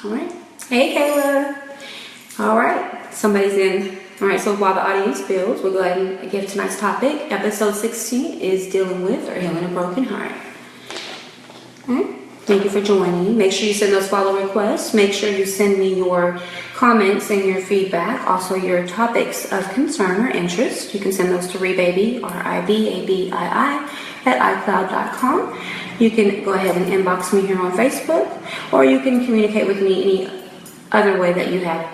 All right. Hey, Kayla. All right. Somebody's in. All right. So while the audience builds, we'll go ahead and get tonight's topic. Episode 16 is dealing with or healing a broken heart. All right. Thank you for joining. Make sure you send those follow requests. Make sure you send me your comments and your feedback. Also, your topics of concern or interest. You can send those to Rebaby, RIBABII, at iCloud.com. You can go ahead and inbox me here on Facebook, or you can communicate with me any other way that you have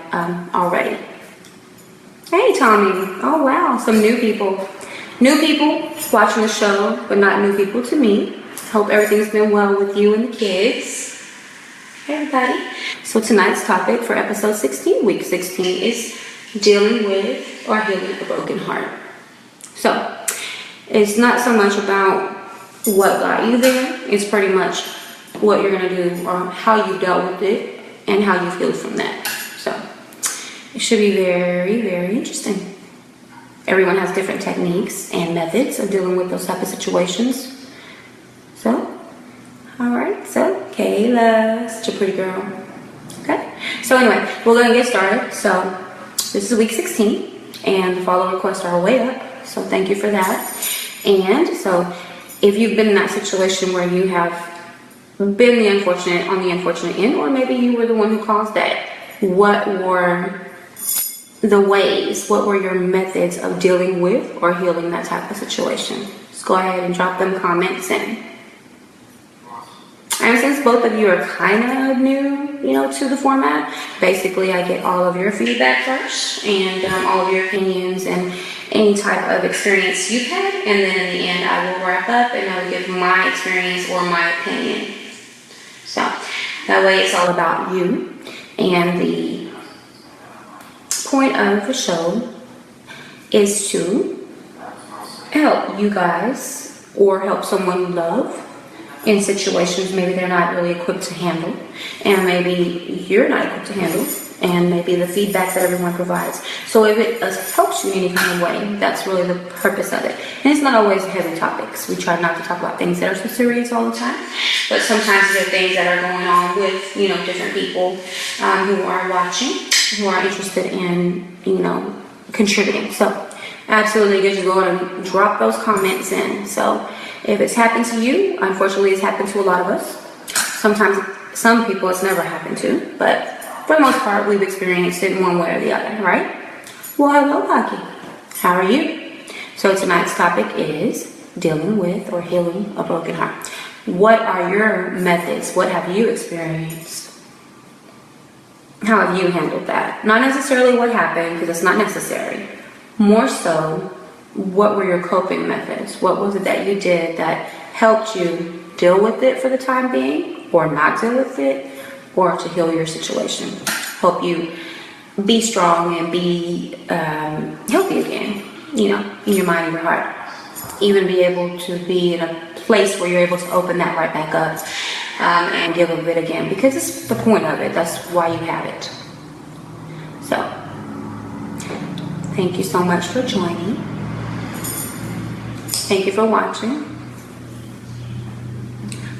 already. Hey, Tommy. Oh, wow. Some new people. New people watching the show, but not new people to me. Hope everything's been well with you and the kids. Hey, everybody. So tonight's topic for episode 16, week 16, is dealing with or healing a broken heart. So it's not so much about what got you there. It's pretty much what you're going to do or how you dealt with it and how you feel from that. So it should be very, very interesting. Everyone has different techniques and methods of dealing with those type of situations. So, all right. So Kayla, such a pretty girl. Okay. So anyway, we're going to get started. So this is week 16 and the follow requests are way up. So thank you for that. And so if you've been in that situation where you have been the unfortunate on the unfortunate end, or maybe you were the one who caused that, what were the ways, what were your methods of dealing with or healing that type of situation? Just go ahead and drop them comments in. And since both of you are kind of new, to the format, basically I get all of your feedback first and all of your opinions and any type of experience you've had, and then in the end I will wrap up and I will give my experience or my opinion. So that way it's all about you, and the point of the show is to help you guys or help someone you love in situations maybe they're not really equipped to handle, and maybe you're not equipped to handle, and maybe the feedback that everyone provides. So if it helps you in any kind of way, that's really the purpose of it. And it's not always heavy topics. We try not to talk about things that are so serious all the time, but sometimes there are things that are going on with, different people who are watching, who are interested in, contributing. So absolutely good to go ahead and drop those comments in. So if it's happened to you, unfortunately it's happened to a lot of us. Sometimes some people it's never happened to, but for the most part, we've experienced it in one way or the other, right? Well, hello, Hockey. How are you? So tonight's topic is dealing with or healing a broken heart. What are your methods? What have you experienced? How have you handled that? Not necessarily what happened, because it's not necessary. More so, what were your coping methods? What was it that you did that helped you deal with it for the time being, or not deal with it, or to heal your situation, help you be strong and be healthy again, in your mind and your heart. Even be able to be in a place where you're able to open that right back up and give of it again, because it's the point of it. That's why you have it. So, thank you so much for joining. Thank you for watching.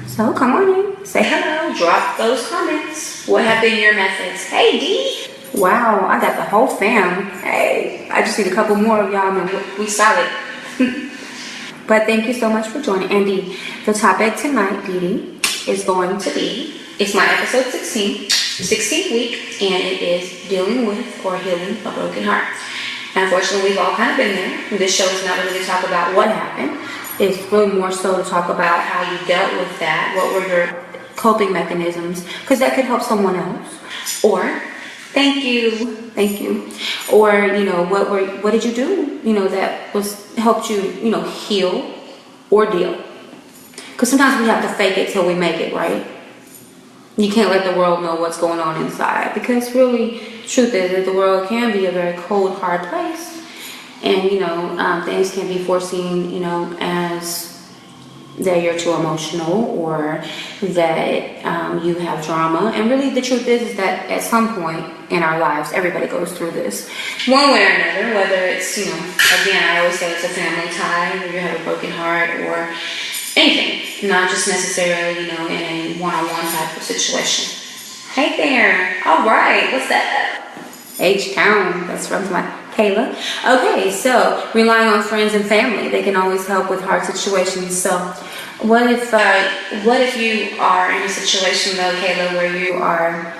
So come on in, say hello, drop those comments. What have been your methods? Hey, D. Wow, I got the whole fam. Hey, I just need a couple more of y'all and we solid. But thank you so much for joining. And D, the topic tonight, Dee, is going to be, it's my episode 16, 16th week, and it is dealing with or healing a broken heart. And unfortunately, we've all kind of been there. This show is not really to talk about what happened. It's really more so to talk about how you dealt with that. What were your coping mechanisms? Because that could help someone else. Or, thank you. Or, what did you do? That helped you, heal or deal. Because sometimes we have to fake it till we make it, right? You can't let the world know what's going on inside, because really, truth is that the world can be a very cold, hard place. And, things can be foreseen, as that you're too emotional, or that you have drama. And really the truth is that at some point in our lives, everybody goes through this one way or another, whether it's, again, I always say it's a family tie, or you have a broken heart, or anything, not just necessarily, in a one-on-one type of situation. Hey there. All right. What's that? H-Town. That's from my Kayla. Okay, so relying on friends and family, they can always help with hard situations. So what if you are in a situation though, Kayla, where you are,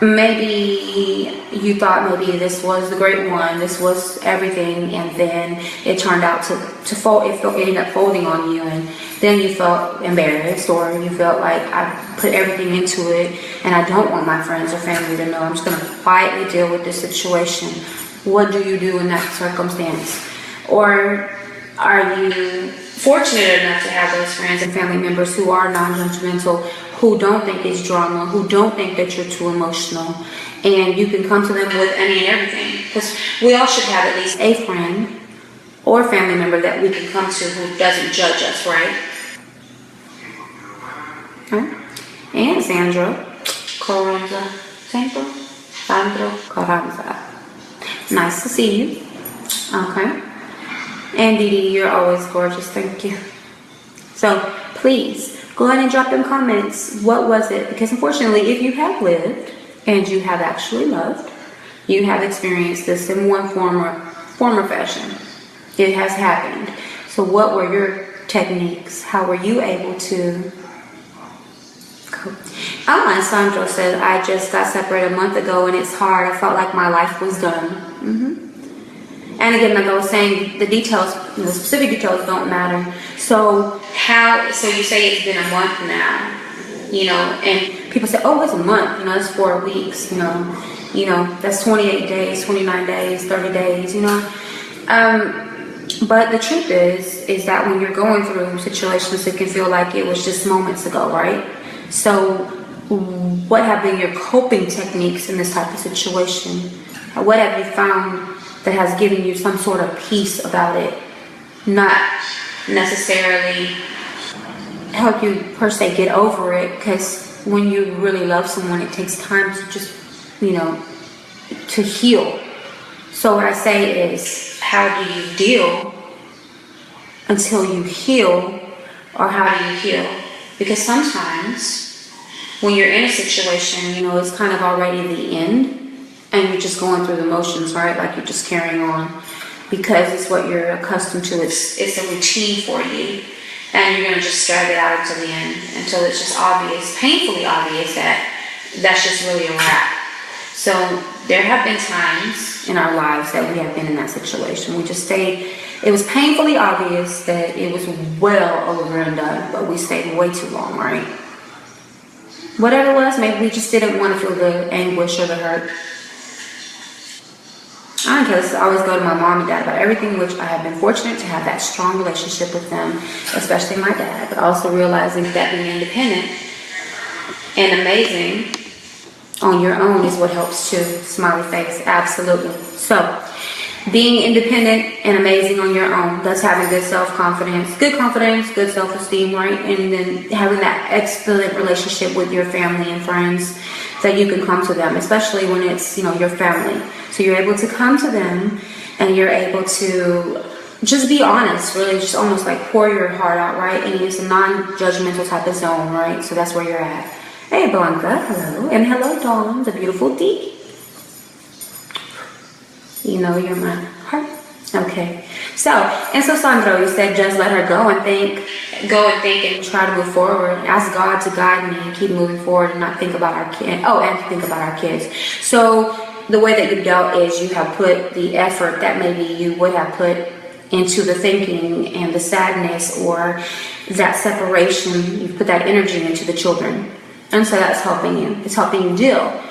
maybe you thought maybe this was the great one, this was everything, and then it turned out to fold, it ended up folding on you, and then you felt embarrassed, or you felt like I put everything into it and I don't want my friends or family to know. I'm just going to quietly deal with this situation. What do you do in that circumstance? Or are you fortunate enough to have those friends and family members who are non-judgmental, who don't think it's drama, who don't think that you're too emotional, and you can come to them with any and everything? Because we all should have at least a friend or family member that we can come to who doesn't judge us, right? Okay. And Sandro Carranza. Nice to see you. Okay. And Didi, you're always gorgeous. Thank you. So please go ahead and drop them comments. What was it? Because unfortunately, if you have lived and you have actually loved, you have experienced this in one form or fashion. It has happened. So what were your techniques? How were you able to cope? And Sandro said, I just got separated a month ago and it's hard. I felt like my life was done. And again, like I was saying, the details, the specific details don't matter. So you say it's been a month now, and people say, oh, it's a month, it's 4 weeks, that's 28 days, 29 days, 30 days, But the truth is that when you're going through situations, it can feel like it was just moments ago, right? So what have been your coping techniques in this type of situation? What have you found that has given you some sort of peace about it? Not necessarily help you per se get over it, because when you really love someone, it takes time to just, to heal. So what I say is, how do you deal until you heal, or how do you heal? Because sometimes when you're in a situation, it's kind of already the end, and you're just going through the motions, right? Like you're just carrying on because it's what you're accustomed to. It's a routine for you, and you're going to just drag it out until the end, until it's just obvious, painfully obvious that that's just really a wrap. So there have been times in our lives that we have been in that situation. We just stayed, it was painfully obvious that it was well over and done, but we stayed way too long, right? Whatever it was, maybe we just didn't want to feel the anguish or the hurt. I don't care, I always go to my mom and dad about everything, which I have been fortunate to have that strong relationship with them, especially my dad, but also realizing that being independent and amazing on your own is what helps too. Smiley face, absolutely. So, being independent and amazing on your own, that's having good self-confidence, good self-esteem, right? And then having that excellent relationship with your family and friends, that you can come to them, especially when it's, your family. So you're able to come to them and you're able to just be honest, really just almost like pour your heart out, right? And it's a non-judgmental type of zone, right? So that's where you're at. Hey, Blanca, hello. And hello, Dawn, the beautiful Dee. You're my heart. Okay. So Sandro, you said just let her go and think and try to move forward. Ask God to guide me and keep moving forward and not think about our kids. Oh, and to think about our kids. So the way that you dealt is you have put the effort that maybe you would have put into the thinking and the sadness or that separation. You've put that energy into the children. And so that's helping you. It's helping you deal.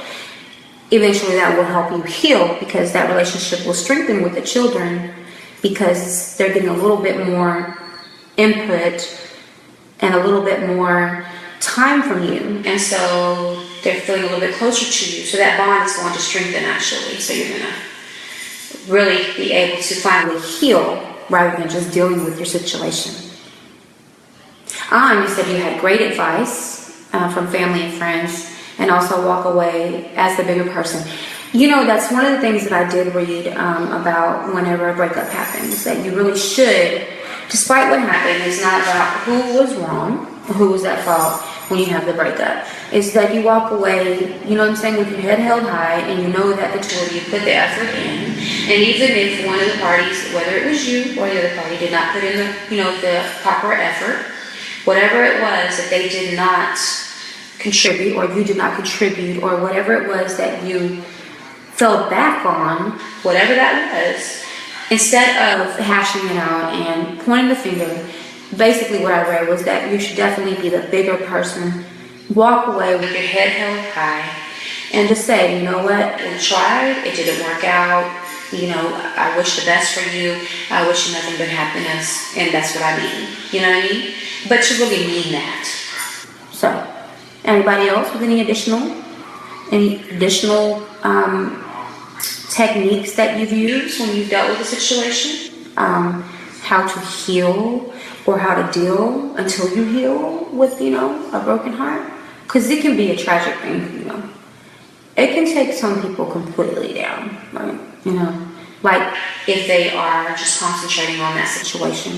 Eventually that will help you heal, because that relationship will strengthen with the children, because they're getting a little bit more input and a little bit more time from you. And so they're feeling a little bit closer to you. So that bond is going to strengthen actually. So you're going to really be able to finally heal rather than just dealing with your situation. You said you had great advice from family and friends, and also walk away as the bigger person. You know, that's one of the things that I did read about whenever a breakup happens, that you really should, despite what happened, it's not about who was wrong, who was at fault when you have the breakup. It's that you walk away, you know what I'm saying, with your head held high, and you know that the two of you put the effort in. And even if one of the parties, whether it was you or the other party, did not put in the, you know, the proper effort, whatever it was that they did not contribute, or you did not contribute, or whatever it was that you fell back on, whatever that was, instead of hashing it out and pointing the finger, basically what I read was that you should definitely be the bigger person, walk away with your head held high, and just say, you know what, we tried, it didn't work out, you know, I wish the best for you, I wish you nothing but happiness, and that's what I mean, you know what I mean? But you really mean that. So, anybody else with any additional techniques that you've used when you've dealt with a situation? How to heal, or how to deal until you heal with, you know, a broken heart? Because it can be a tragic thing, you know. It can take some people completely down, right? You know, like if they are just concentrating on that situation.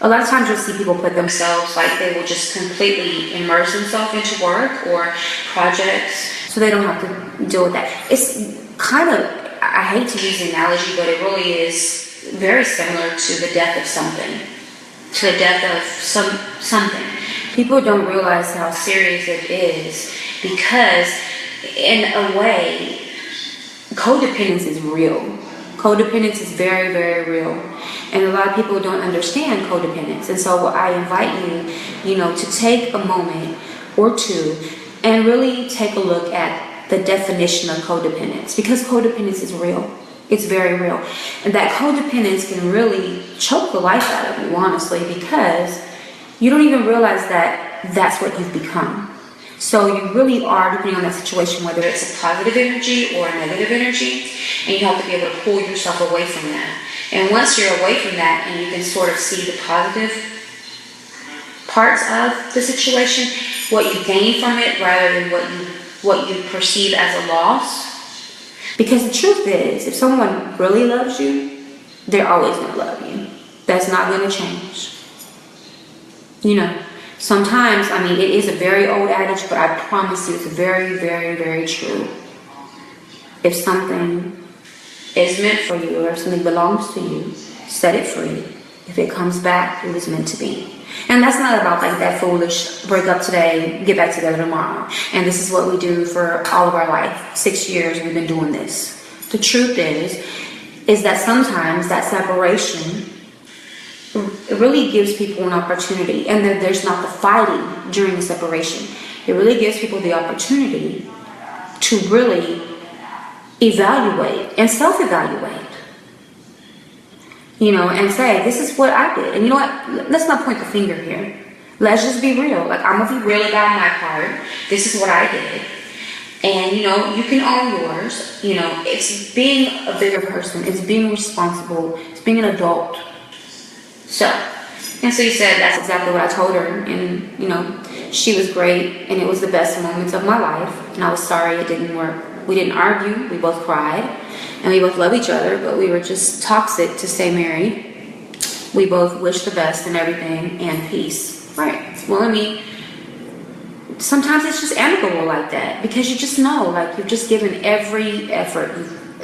A lot of times you'll see people put themselves, like they will just completely immerse themselves into work or projects so they don't have to deal with that. It's kind of, I hate to use the analogy, but it really is very similar to the death of something. To the death of something. People don't realize how serious it is because in a way, codependence is real. Codependence is very, very real. And a lot of people don't understand codependence. And so I invite you, you know, to take a moment or two and really take a look at the definition of codependence, because codependence is real. It's very real. And that codependence can really choke the life out of you, honestly, because you don't even realize that that's what you've become. So you really are, depending on that situation, whether it's a positive energy or a negative energy, and you have to be able to pull yourself away from that. And once you're away from that and you can sort of see the positive parts of the situation, what you gain from it rather than what you perceive as a loss. Because the truth is, if someone really loves you, they're always going to love you. That's not going to change. You know, sometimes, I mean, it is a very old adage, but I promise you it's very, very, very true. If something is meant for you, or if something belongs to you, set it free. If it comes back, it was meant to be. And that's not about like that foolish break up today, get back together tomorrow. And this is what we do for all of our life. 6 years we've been doing this. The truth is that sometimes that separation, it really gives people an opportunity, and then there's not the fighting during the separation. It really gives people the opportunity to really evaluate and self-evaluate. You know, and say, this is what I did. And you know what? Let's not point the finger here. Let's just be real. Like, I'm going to be real about my part. This is what I did. And, you know, you can own yours. You know, it's being a bigger person. It's being responsible. It's being an adult. So you said that's exactly what I told her. And, you know, she was great. And it was the best moments of my life. And I was sorry it didn't work. We didn't argue. We both cried. And we both love each other, but we were just toxic to stay married. We both wish the best and everything, and peace. Right. Well, I mean, sometimes it's just amicable like that, because you just know, like, you've just given every effort,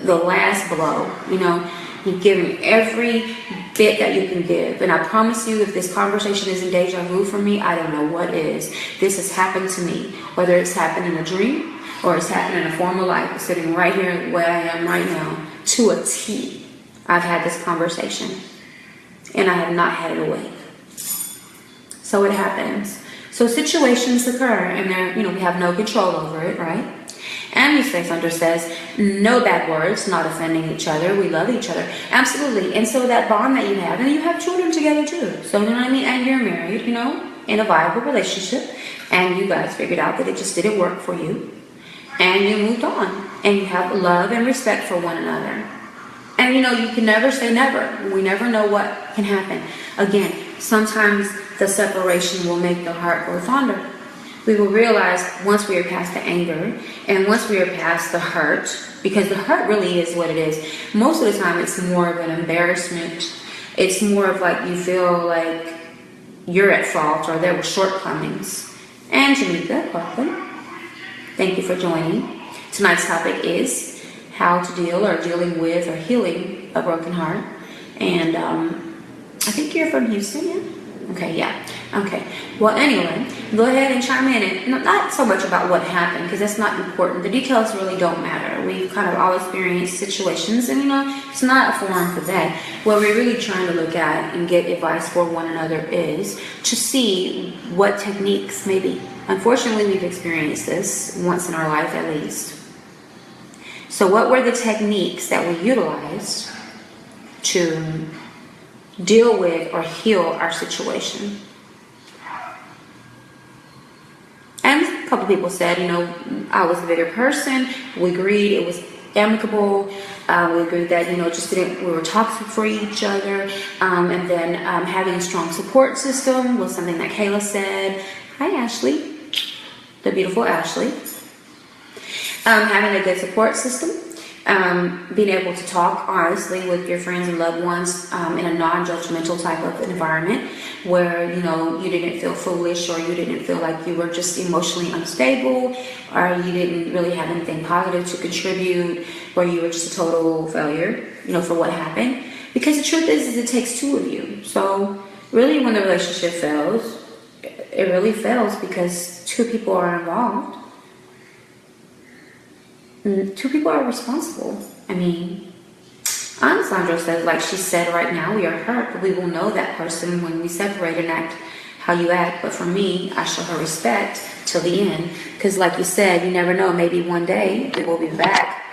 the last blow, you know, you've given every bit that you can give. And I promise you, if this conversation isn't deja vu for me, I don't know what is. This has happened to me, whether it's happened in a dream, or it's happened in a former life, sitting right here where I am right now, to a T. I've had this conversation, and I have not had it away. So it happens. So situations occur, and they're, you know, we have no control over it, right? And Safe Thunder says, no bad words, not offending each other. We love each other. Absolutely. And so that bond that you have, and you have children together too. So, you know what I mean? And you're married, you know? in a viable relationship and you guys figured out that it just didn't work for you and you moved on and you have love and respect for one another. And you can never say never. We never know what can happen. Again, sometimes the separation will make the heart grow fonder. We will realize once we are past the anger and once we are past the hurt, because the hurt really is what it is. Most of the time it's more of an embarrassment. It's more of like you feel like you're at fault or there were shortcomings. And Jamaica, welcome. Thank you for joining. Tonight's topic is how to deal or dealing with or healing a broken heart. And I think you're from Houston, yeah? Okay, yeah. Okay. Well, anyway, go ahead and chime in. And not so much about what happened, because that's not important. The details really don't matter. We've kind of all experienced situations, and it's not a forum for that. What we're really trying to look at and get advice for one another is to see what techniques maybe. Unfortunately, we've experienced this once in our life at least. So what were the techniques that we utilized to deal with or heal our situation? And a couple people said, I was a bigger person. We agreed it was amicable. We agreed that, we were toxic for each other. And then having a strong support system was something that Kayla said. Hi, Ashley. The beautiful Ashley. Having a good support system. Being able to talk honestly with your friends and loved ones in a non-judgmental type of environment where you didn't feel foolish or you didn't feel like you were just emotionally unstable or you didn't really have anything positive to contribute, where you were just a total failure for what happened. Because the truth is it takes two of you. So really when the relationship fails, it really fails because two people are involved. Two people are responsible. Sandra says, like she said right now, we are hurt, but we will know that person when we separate and act how you act. But for me, I show her respect till the end. Because like you said, you never know. Maybe one day it will be back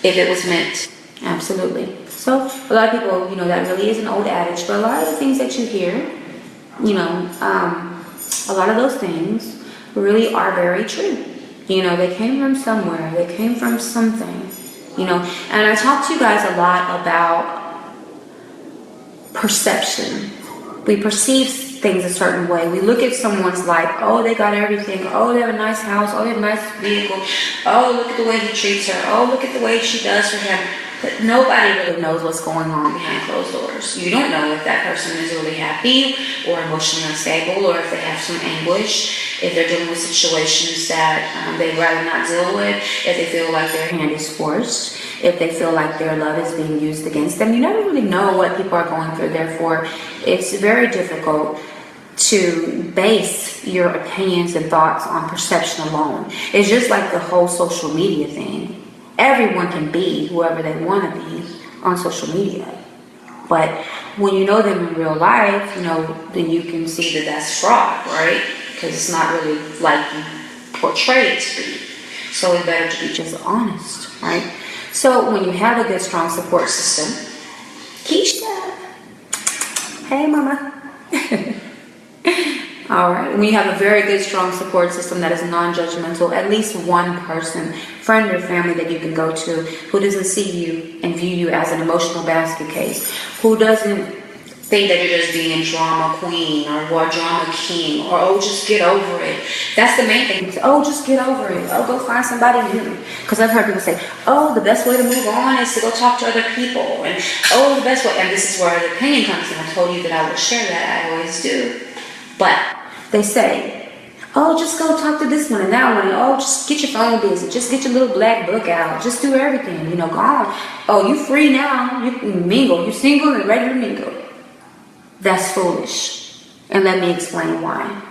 if it was meant. Absolutely. So a lot of people, that really is an old adage, but a lot of the things that you hear, a lot of those things really are very true. They came from somewhere. They came from something. And I talk to you guys a lot about perception. We perceive things a certain way. We look at someone's life. Oh, they got everything. Oh, they have a nice house. Oh, they have a nice vehicle. Oh, look at the way he treats her. Oh, look at the way she does for him. But nobody really knows what's going on behind closed doors. You don't know if that person is really happy or emotionally unstable, or if they have some anguish, if they're dealing with situations that they'd rather not deal with, if they feel like their hand is forced, if they feel like their love is being used against them. You never really know what people are going through. Therefore, it's very difficult to base your opinions and thoughts on perception alone. It's just like the whole social media thing. Everyone can be whoever they want to be on social media. But when you know them in real life, then you can see that that's fraud, right? Because it's not really like you portray it to be. So it's better to be just honest, right? So when you have a good, strong support system, Keisha, hey, mama. All right. When you have a very good, strong support system that is non-judgmental, at least one person, friend or family that you can go to who doesn't see you and view you as an emotional basket case, who doesn't think that you're just being drama queen or drama king or, oh, just get over it. That's the main thing. Oh, just get over it. Oh, go find somebody new. Because I've heard people say, oh, the best way to move on is to go talk to other people. And, oh, the best way, and this is where the opinion comes in. I told you that I would share that. I always do. But they say, oh, just go talk to this one and that one. And, oh, just get your phone busy. Just get your little black book out. Just do everything. Go on. Oh, you free now. You can mingle. You're single and ready to mingle. That's foolish. And let me explain why.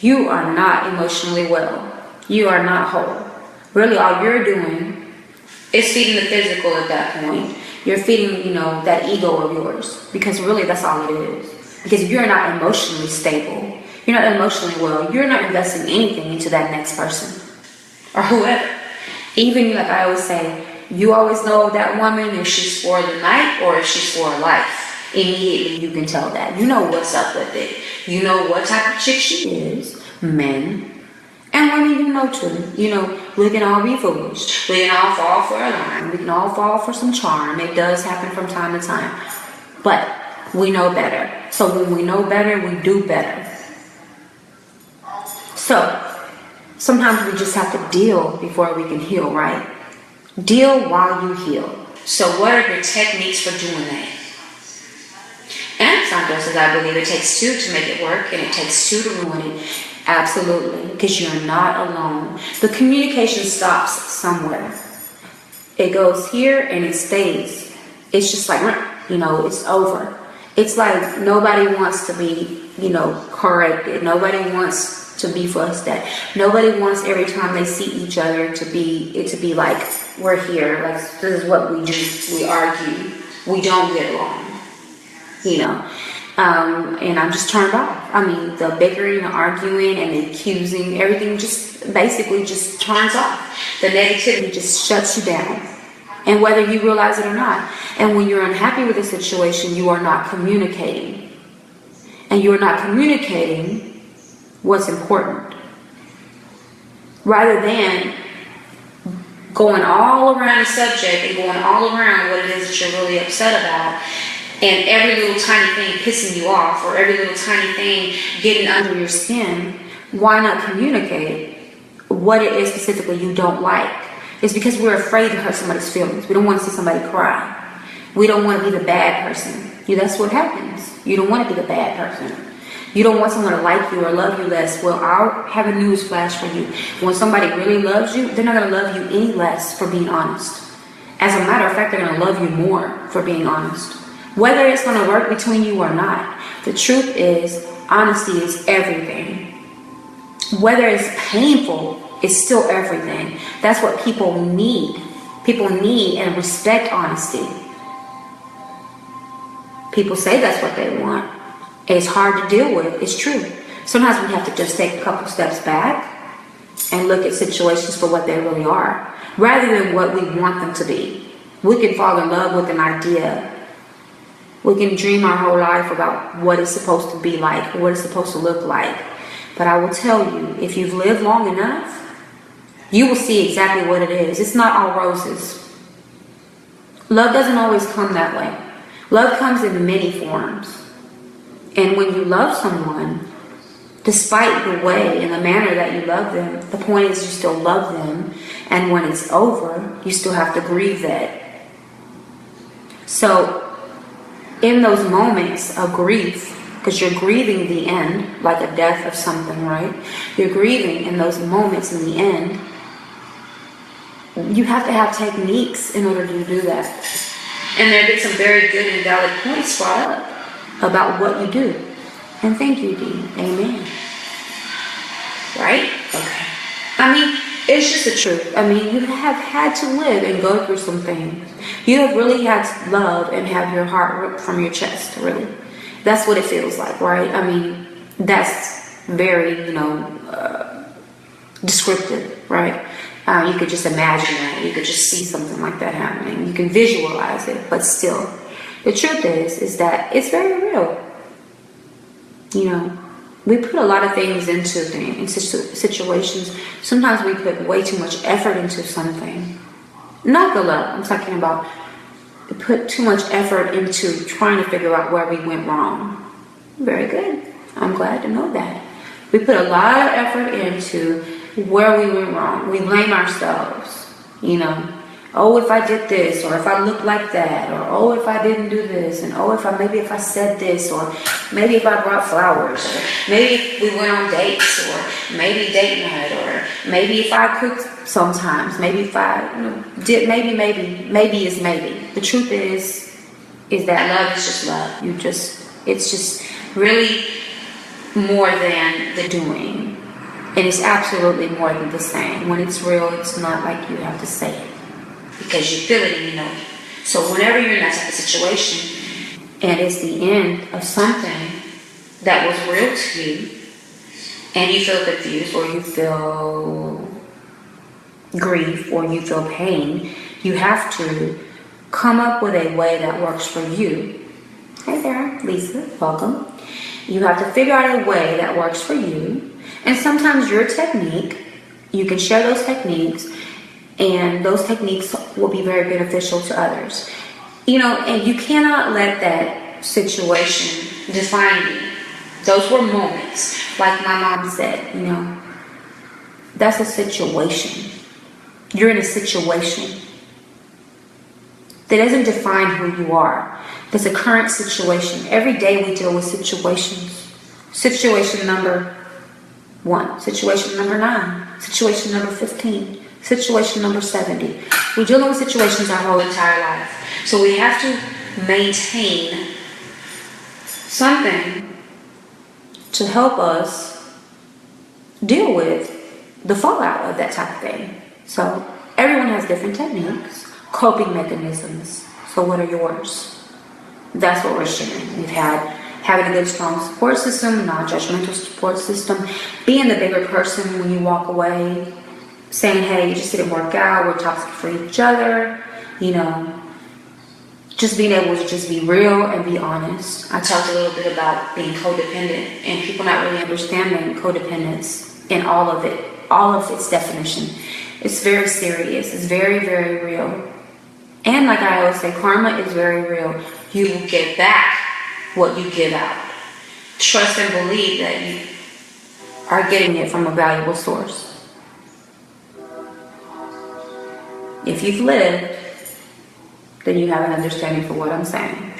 You are not emotionally well. You are not whole. Really, all you're doing is feeding the physical at that point. You're feeding, that ego of yours. Because really, that's all it is. Because if you're not emotionally stable, you're not emotionally well, you're not investing anything into that next person or whoever. Even like I always say, you always know that woman if she's for the night or if she's for life. Immediately you can tell that. You know what's up with it. You know what type of chick she is. Men. And women, you know too. You know, we can all be foolish. We can all fall for a line. We can all fall for some charm. It does happen from time to time. But we know better. So when we know better, we do better. So sometimes we just have to deal before we can heal, right? Deal while you heal. So what are your techniques for doing that? And some doses, I believe it takes two to make it work, and it takes two to ruin it. Absolutely, because you're not alone. The communication stops somewhere. It goes here and it stays. It's just like, you know, it's over. It's like nobody wants to be, you know, corrected. Nobody wants to be fussed at. Nobody wants every time they see each other to be like, we're here. Like, this is what we do. We argue. We don't get along. You know. And I'm just turned off. I mean, the bickering, the arguing, and the accusing, everything just basically just turns off. The negativity just shuts you down. And whether you realize it or not. And when you're unhappy with a situation, you are not communicating. And you're not communicating what's important. Rather than going all around the subject and going all around what it is that you're really upset about, and every little tiny thing pissing you off, or every little tiny thing getting under your skin, why not communicate what it is specifically you don't like? It's because we're afraid to hurt somebody's feelings. We don't want to see somebody cry. We don't want to be the bad person. That's what happens. You don't want to be the bad person. You don't want someone to like you or love you less. Well, I'll have a news flash for you. When somebody really loves you, they're not going to love you any less for being honest. As a matter of fact, they're going to love you more for being honest. Whether it's going to work between you or not, the truth is, honesty is everything. Whether it's painful, it's still everything. That's what people need. People need and respect honesty. People say that's what they want. It's hard to deal with. It's true. Sometimes we have to just take a couple steps back and look at situations for what they really are, rather than what we want them to be. We can fall in love with an idea. We can dream our whole life about what it's supposed to be like, what it's supposed to look like. But I will tell you, if you've lived long enough, you will see exactly what it is. It's not all roses. Love doesn't always come that way. Love comes in many forms. And when you love someone, despite the way and the manner that you love them, the point is you still love them. And when it's over, you still have to grieve that. So, in those moments of grief, because you're grieving the end, like a death of something, right? You're grieving in those moments in the end. You have to have techniques in order to do that. And there have been some very good and valid points brought up about what you do. And thank you, Dee. Amen. Right? Okay. I mean, it's just the truth. I mean, you have had to live and go through some things. You have really had to love and have your heart ripped from your chest, really. That's what it feels like, right? I mean, that's very, descriptive, right? You could just imagine that. You could just see something like that happening. You can visualize it, but still. The truth is that it's very real. We put a lot of things into situations. Sometimes we put way too much effort into something. Not the love. I'm talking about put too much effort into trying to figure out where we went wrong. Very good. I'm glad to know that. We put a lot of effort into where we went wrong. We blame ourselves. Oh, if I did this, or if I looked like that, or oh, if I didn't do this, and oh, maybe if I said this, or maybe if I brought flowers, or maybe if we went on dates, or maybe date night, or maybe if I cooked sometimes, maybe if I did, maybe is maybe. The truth is that love is just love. It's just really more than the doing, and it's absolutely more than the saying. When it's real, it's not like you have to say it, because you feel it and you know it. So whenever you're in that type of situation and it's the end of something that was real to you, and you feel confused, or you feel grief, or you feel pain, you have to come up with a way that works for you. Hey there, Lisa, welcome. You have to figure out a way that works for you. And sometimes your technique, you can share those techniques, and those techniques will be very beneficial to others. You know, and you cannot let that situation define you. Those were moments. Like my mom said, you know, that's a situation. You're in a situation. That doesn't define who you are. There's a current situation. Every day we deal with situations. Situation number 1, situation number 9, situation number 15, situation number 70. We're dealing with situations our whole entire life. So we have to maintain something to help us deal with the fallout of that type of thing. So everyone has different techniques, coping mechanisms. So what are yours? That's what we're sharing. We've had having a good, strong support system, non-judgmental support system, being the bigger person when you walk away, saying, hey, it just didn't work out, we're toxic for each other, you know, just being able to just be real and be honest. I talked a little bit about being codependent and people not really understanding codependence and all of it, all of its definition. It's very serious. It's very, very real. And like I always say, karma is very real. You will get back what you give out. Trust and believe that you are getting it from a valuable source. If you've lived, then you have an understanding for what I'm saying.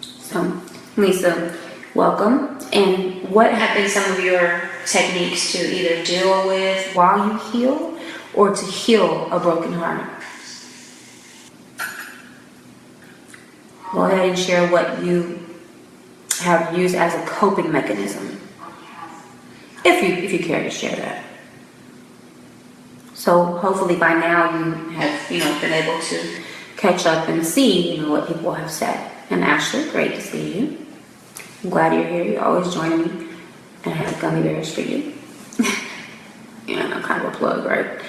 So, Lisa, welcome. And what have been some of your techniques to either deal with while you heal or to heal a broken heart? Go ahead and share what you have used as a coping mechanism, if you care to share that. So hopefully by now you have, been able to catch up and see, what people have said. And Ashley, great to see you. I'm glad you're here. You're always joining me. And I have gummy bears for you. Kind of a plug, right?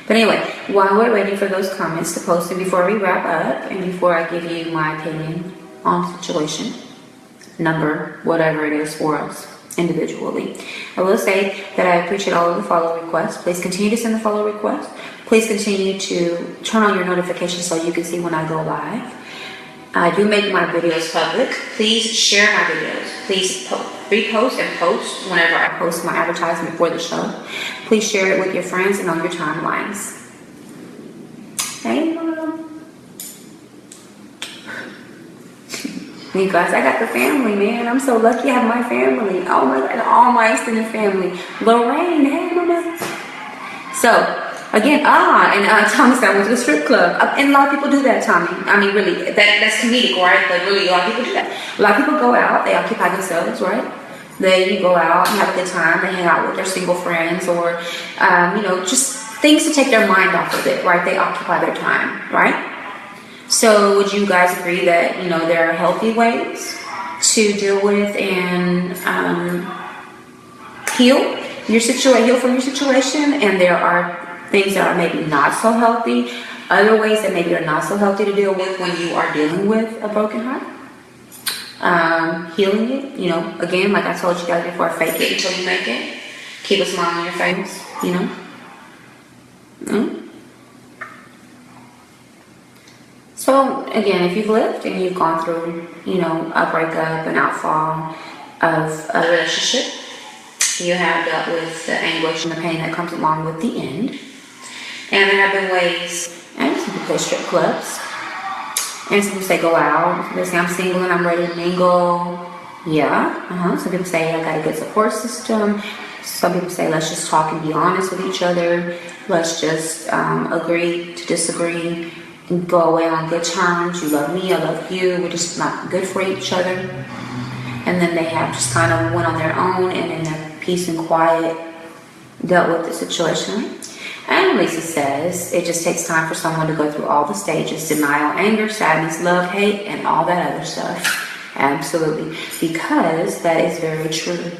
But anyway, while we're waiting for those comments to post and before we wrap up and before I give you my opinion on the situation, number, whatever it is for us individually, I will say that I appreciate all of the follow requests. Please continue to send the follow requests. Please continue to turn on your notifications so you can see when I go live. I do make my videos public. Please share my videos. Please repost and post whenever I post my advertisement for the show. Please share it with your friends and on your timelines. Hey, Mom. You guys, I got the family, man. I'm so lucky I have my family. Oh my God, all my extended family. Lorraine, hey, Mama. So, again, Tommy said I went to the strip club. And a lot of people do that, Tommy. I mean, really, that's comedic, right? But really, a lot of people do that. A lot of people go out, they occupy themselves, right? They go out and have a good time. They hang out with their single friends or, just things to take their mind off of it, right? They occupy their time, right? So would you guys agree that, there are healthy ways to deal with and heal from your situation, and there are things that are maybe not so healthy, other ways that maybe are not so healthy to deal with when you are dealing with a broken heart? Healing it, again, like I told you guys before, fake it until you make it. Keep a smile on your face, So, again, if you've lived and you've gone through, a breakup, an outfall of a relationship, you have dealt with the anguish and the pain that comes along with the end. And there have been ways, and some people play strip clubs, and some people say go out. They say I'm single and I'm ready to mingle. Yeah, Some people say I got a good support system. Some people say let's just talk and be honest with each other. Let's just agree to disagree and go away on good terms. You love me, I love you. We're just not good for each other. And then they have just kind of went on their own and in their peace and quiet dealt with the situation. And Lisa says it just takes time for someone to go through all the stages: denial, anger, sadness, love, hate, and all that other stuff. Absolutely. Because that is very true.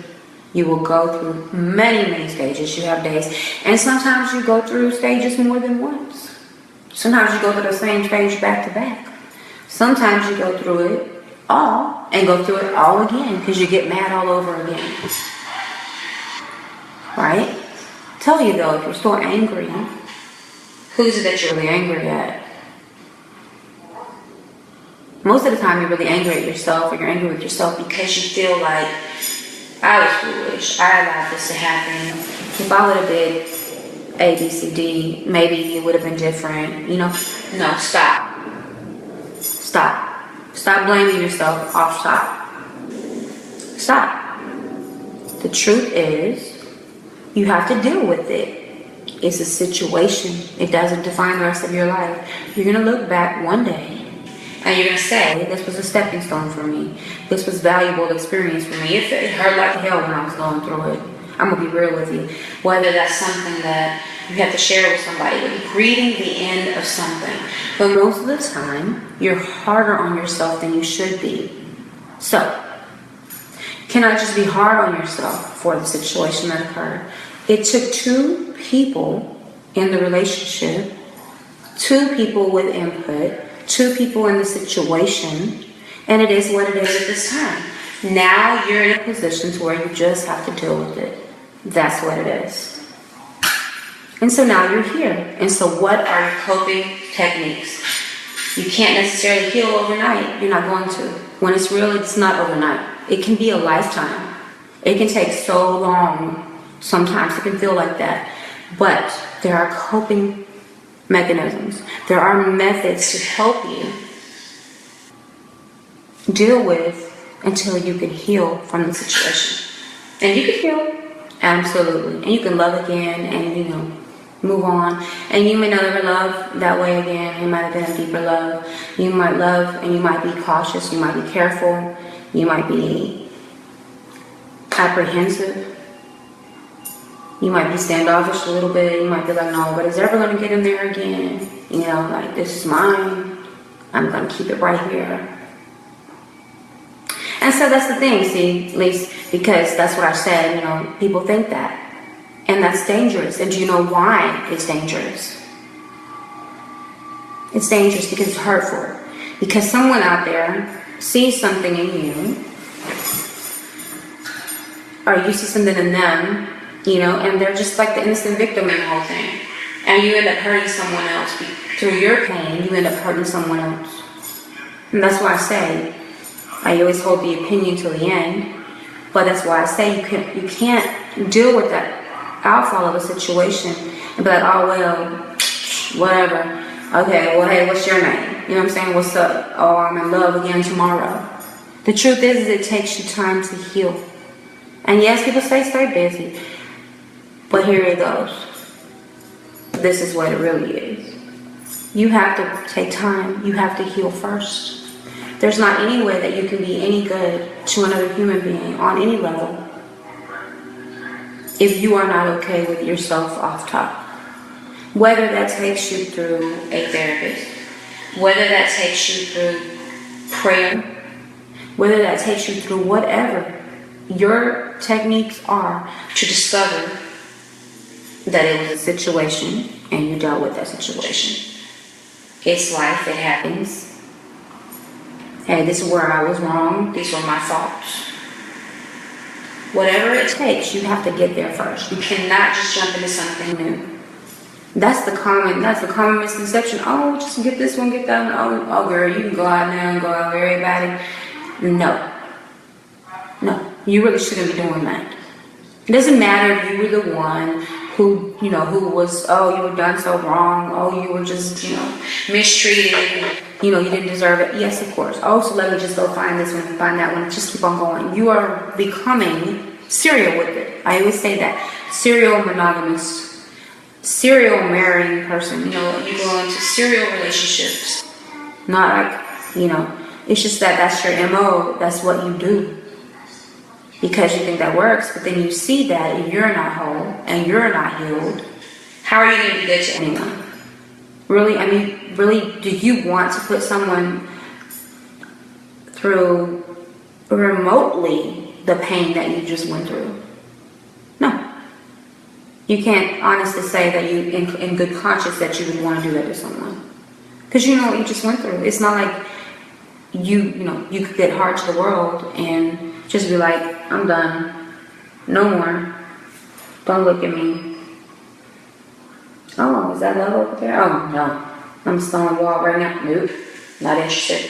You will go through many, many stages. You have days. And sometimes you go through stages more than once. Sometimes you go through the same stage back to back. Sometimes you go through it all and go through it all again because you get mad all over again. Right? Tell you though, if you're still angry, who's it that you're really angry at? Most of the time you're really angry at yourself, or you're angry with yourself because you feel like, I was foolish, I allowed this to happen. If I would have did A, B, C, D, maybe it would have been different, you know? No, stop. Stop. Stop blaming yourself off top. Stop. The truth is, you have to deal with it. It's a situation. It doesn't define the rest of your life. You're going to look back one day and you're going to say, this was a stepping stone for me. This was valuable experience for me. It hurt like hell when I was going through it. I'm going to be real with you. Whether that's something that you have to share with somebody, with grieving the end of something. But most of the time, you're harder on yourself than you should be. So, cannot just be hard on yourself for the situation that occurred. It took two people in the relationship, two people with input, two people in the situation, and it is what it is at this time. Now you're in a position to where you just have to deal with it. That's what it is. And so now you're here. And so what are your coping techniques? You can't necessarily heal overnight. You're not going to. When it's real, it's not overnight. It can be a lifetime. It can take so long. Sometimes it can feel like that. But there are coping mechanisms. There are methods to help you deal with until you can heal from the situation. And you can heal, absolutely. And you can love again and, you know, move on. And you may never love that way again. It might have been a deeper love. You might love and you might be cautious. You might be careful. You might be apprehensive. You might be standoffish a little bit. You might be like, no, but is ever going to get in there again? You know, like, this is mine. I'm going to keep it right here. And so that's the thing, see, at least because that's what I said, you know, people think that. And that's dangerous. And do you know why it's dangerous? It's dangerous because it's hurtful. Because someone out there sees something in you, or you see something in them, you know, and they're just like the innocent victim in the whole thing. And you end up hurting someone else. Through your pain, you end up hurting someone else. And that's why I say, I always hold the opinion till the end. But that's why I say you can't deal with that outfall of a situation and be like, oh, well, whatever. Okay, well, hey, what's your name? You know what I'm saying? What's up? Oh, I'm in love again tomorrow. The truth is it takes you time to heal. And yes, people say stay busy. But here it goes. This is what it really is. You have to take time. You have to heal first. There's not any way that you can be any good to another human being on any level if you are not okay with yourself off top. Whether that takes you through a therapist, whether that takes you through prayer, whether that takes you through whatever your techniques are to discover that it was a situation and you dealt with that situation. It's life, it happens. Hey, this is where I was wrong. These were my faults. Whatever it takes, you have to get there first. You cannot just jump into something new. That's the common misconception. Oh, just get this one, get that one. Oh, girl, you can go out now and go out with everybody. No, you really shouldn't be doing that. It doesn't matter if you were the one who, you know, who was, oh, you were done so wrong. Oh, you were just, you know, mistreated. You know, you didn't deserve it. Yes, of course. Oh, so let me just go find this one and find that one. Just keep on going. You are becoming serial with it. I always say that. Serial monogamous, serial marrying person. You know, you go into serial relationships. Not like, you know, it's just that that's your MO. That's what you do. Because you think that works, but then you see that if you're not whole and you're not healed, how are you going to be good to anyone? Really, I mean, really, do you want to put someone through remotely the pain that you just went through? No. You can't honestly say that you, in good conscience, that you would want to do that to someone. Because you know what you just went through. It's not like you could get hard to the world and just be like, I'm done. No more. Don't look at me. Oh, is that love over there? Oh, no. I'm still on the wall right now. Nope. Not interested.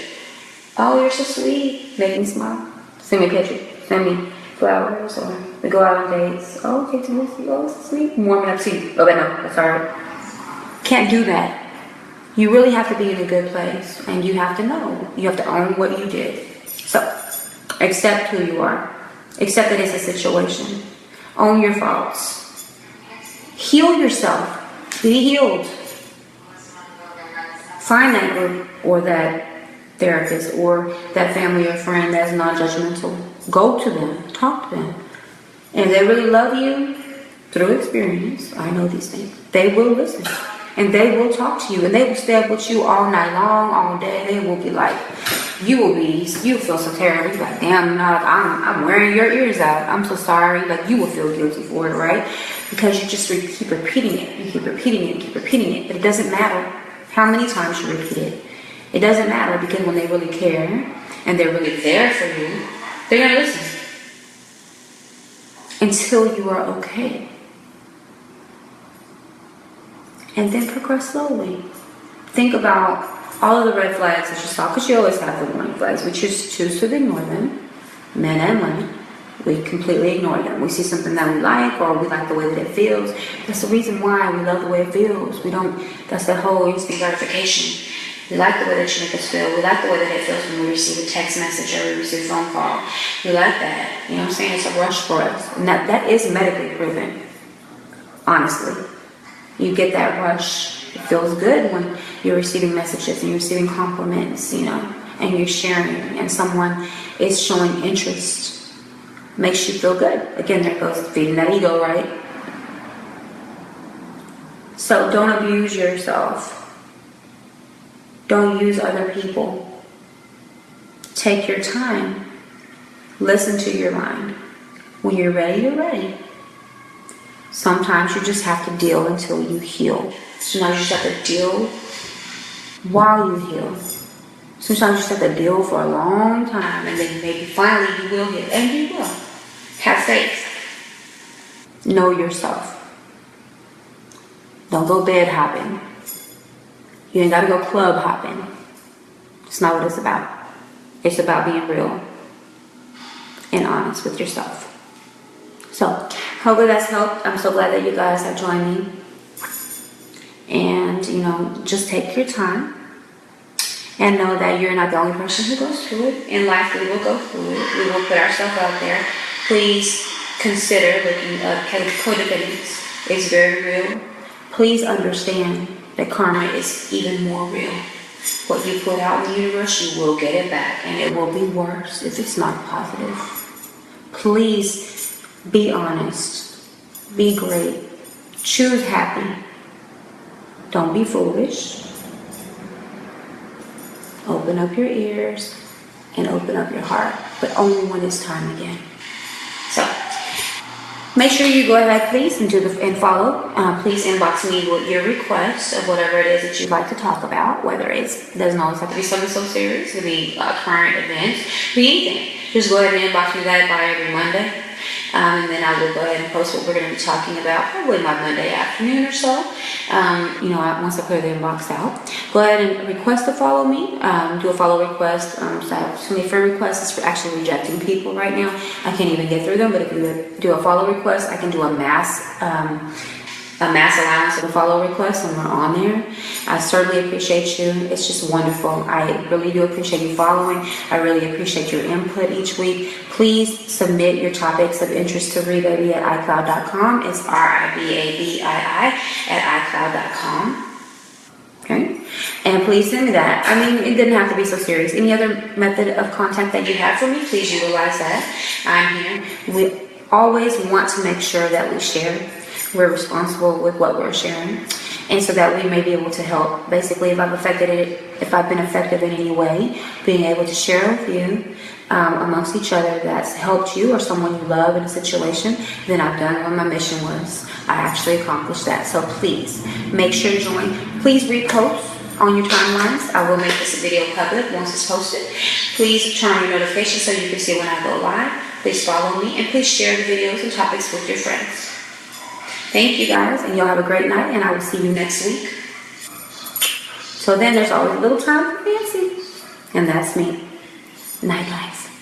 Oh, you're so sweet. Make me smile. Send me a picture. Send me flowers, or we go out on dates. Oh, okay, Timothy. Oh, so sweet. Warming up to you. Oh, but no, that's alright. Can't do that. You really have to be in a good place, and you have to know. You have to own what you did. So, accept who you are. Accept that it's a situation. Own your faults. Heal yourself. Be healed. Find that group or that therapist or that family or friend that's non-judgmental. Go to them. Talk to them. And if they really love you through experience, I know these things, they will listen. And they will talk to you. And they will stay up with you all night long, all day. They will be like, you feel so terrible. You're like, damn, I'm wearing your ears out. I'm so sorry. Like, you will feel guilty for it, right? Because you just keep repeating it. You keep repeating it. You keep repeating it. But it doesn't matter how many times you repeat it. It doesn't matter, because when they really care and they're really there for you, they're going to listen. Until you are okay. And then progress slowly. Think about all of the red flags that you saw, because you always have the warning flags. We choose to ignore them, men and women. We completely ignore them. We see something that we like, or we like the way that it feels. That's the reason why we love the way it feels. That's the whole instant gratification. We like the way that you make us feel. We like the way that it feels when we receive a text message or we receive a phone call. We like that. You know what I'm saying? It's a rush for us. And that is medically proven. Honestly. You get that rush. It feels good when you're receiving messages and you're receiving compliments, and you're sharing, and someone is showing interest. Makes you feel good. Again, there goes feeding that ego, right? So don't abuse yourself. Don't use other people. Take your time. Listen to your mind. When you're ready, you're ready. Sometimes you just have to deal until you heal. Sometimes you just have to deal while you heal. Sometimes you just have to deal for a long time, and then maybe finally you will heal. And you will. Have faith. Know yourself. Don't go bed hopping. You ain't got to go club hopping. It's not what it's about. It's about being real and honest with yourself. So, hopefully that's helped. I'm so glad that you guys have joined me. And, just take your time and know that you're not the only person who goes through it. In life, we will go through it. We will put ourselves out there. Please consider looking up codependence. It's very real. Please understand that karma is even more real. What you put out in the universe, you will get it back, and it will be worse if it's not positive. Please be honest. Be great. Choose happy. Don't be foolish. Open up your ears and open up your heart, but only when it's time again. So, make sure you go ahead, please, and follow. Please inbox me with your request of whatever it is that you'd like to talk about. Whether doesn't always have to be something so serious. It could be current events. It could be anything. Just go ahead and inbox me that by every Monday. And then I will go ahead and post what we're going to be talking about probably my Monday afternoon or so. Once I clear the inbox out. Go ahead and request to follow me. Do a follow request. So I have so many friend requests. It's for actually rejecting people right now. I can't even get through them. But if you do a follow request, I can do a mass allowance of a follow request when we're on there. I certainly appreciate you. It's just wonderful. I really do appreciate you following. I really appreciate your input each week. Please submit your topics of interest to ribabii at iCloud.com. It's RIBABII at iCloud.com. Okay? And please send me that. It didn't have to be so serious. Any other method of contact that you have for me, please utilize that. I'm here. We always want to make sure that we share. We're responsible with what we're sharing, and so that we may be able to help. Basically, if I've been effective in any way, being able to share with you amongst each other that's helped you or someone you love in a situation, then I've done what my mission was. I actually accomplished that. So please make sure to join. Please repost on your timelines. I will make this video public once it's posted. Please turn on your notifications so you can see when I go live. Please follow me and please share the videos and topics with your friends. Thank you guys, and y'all have a great night, and I will see you next week. So then there's always a little time for Nancy, and that's me. Night, guys.